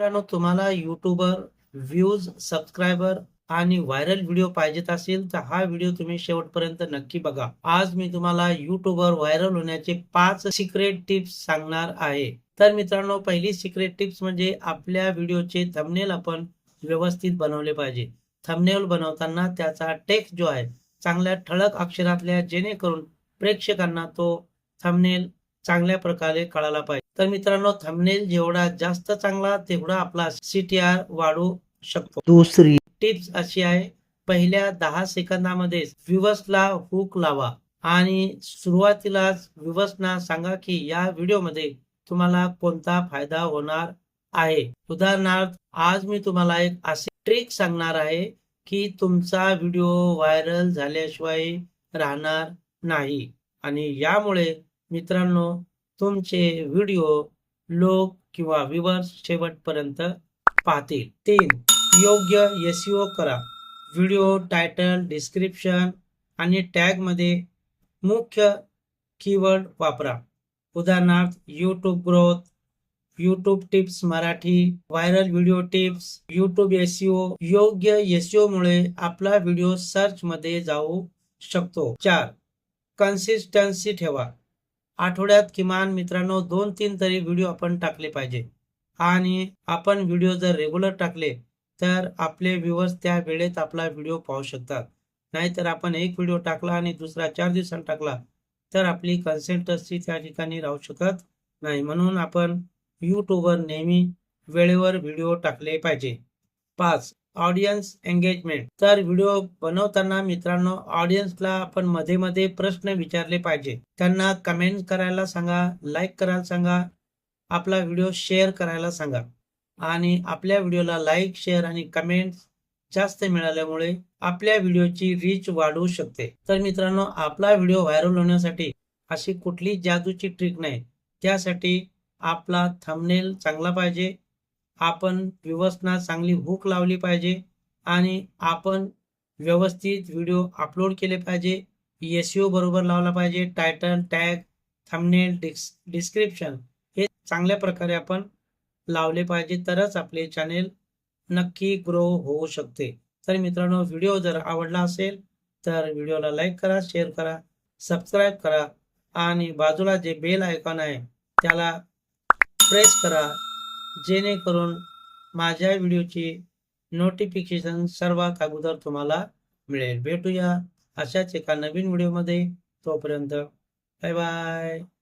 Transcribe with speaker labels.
Speaker 1: मित्रांनो, तुम्हाला YouTuber views, subscriber आणि व्हायरल व्हिडिओ पाहिजेत असेल तर हा व्हिडिओ तुम्ही शेवटपर्यंत नक्की बघा. आज मी तुम्हाला यूट्यूबवर व्हायरल होण्याचे 5 सिक्रेट टिप्स सांगणार आहे. तर मित्रांनो, पहिली सिक्रेट टिप्स म्हणजे आपल्या व्हिडिओचे थंबनेल आपण व्यवस्थित बनवले पाहिजे. थंबनेल बनवताना त्याचा टेक्स्ट जो आहे चांगल्या ठळक अक्षरातल्या, जेणेकरून प्रेक्षकांना तो थंबनेल चांगल्या प्रकारे कळाला पाहिजे. तर मित्रांनो, थंबनेल जेवढा जास्त चांगला तेवढा आपला CTR वाढू शकतो. दुसरी टिप्स अशी आहे, पहिल्या 10 सेकंदामध्ये व्ह्यूअर्सला हुक लावा आणि सुरुवातीलाच व्ह्यूअर्सना सांगा की या व्हिडिओमध्ये तुम्हाला कोणता फायदा होणार आहे. उदाहरणार्थ, आज मी तुम्हाला एक असे ट्रिक सांगणार आहे की तुमचा व्हिडिओ व्हायरल झाल्याशिवाय राहणार नाही आणि यामुळे मित्रांनो तुमचे व्हिडिओ लोक किंवा व्ह्यूअर्स शेवटपर्यंत पाहतील. 3. योग्य SEO करा. व्हिडिओ टायटल, डिस्क्रिप्शन आणि टॅगमध्ये मुख्य कीवर्ड वापरा. उदाहरणार्थ, YouTube growth, YouTube tips Marathi, viral video tips, YouTube SEO. योग्य SEO मुळे आपला व्हिडिओ सर्च मध्ये जाऊ शकतो. 4. कन्सिस्टन्सी ठेवा. आठवड्यात किमान मित्रांनो 2-3 तरी व्हिडिओ आपण टाकले पाहिजे आणि आपण व्हिडिओ जर रेग्युलर टाकले तर आपले व्ह्यूअर्स त्या वेळेत आपला व्हिडिओ पाहू शकतात. नाहीतर आपण एक व्हिडिओ टाकला आणि दुसरा 4 दिवसांनी टाकला तर आपली कन्सिस्टन्सी त्या ठिकाणी राहू शकत नाही. म्हणून आपण यूट्यूबवर नेहमी वेळेवर व्हिडिओ टाकले पाहिजे. 5. Audience engagement. तर व्हिडिओ बनवताना मित्रांनो, ऑडियन्सला आपण मध्ये मध्ये प्रश्न विचारले पाहिजे. त्यांना कमेंट करायला सांगा, लाईक करायला सांगा, आपला व्हिडिओ शेअर करायला सांगा आणि आपल्या व्हिडिओला लाईक, शेअर आणि कमेंट जास्त मिळाल्यामुळे आपल्या व्हिडिओची रीच वाढू शकते. तर मित्रांनो, आपला व्हिडिओ व्हायरल होण्यासाठी अशी कुठली जादूची ट्रिक नाही. त्यासाठी आपला थंबनेल चांगला पाहिजे, आपण व्ह्यूअर्सना चांगली हुक लावली पाहिजे आणि आपण व्यवस्थित व्हिडिओ अपलोड केले पाहिजे. SEO बरोबर लावला पाहिजे. टायटल, टॅग, थंबनेल, डिस्क्रिप्शन हे चांगल्या प्रकारे आपण लावले पाहिजे, तरच आपले चॅनेल नक्की ग्रो होऊ शकते. तर मित्रांनो, व्हिडिओ जर आवडला असेल तर व्हिडिओला लाईक करा, शेअर करा, सबस्क्राईब करा आणि बाजूला जे बेल आयकॉन आहे त्याला प्रेस करा, जेणेकरून माझ्या व्हिडिओची नोटिफिकेशन सर्वात अगोदर तुम्हाला मिळेल. भेटूया अशाच एका नवीन व्हिडिओमध्ये. तोपर्यंत बाय बाय.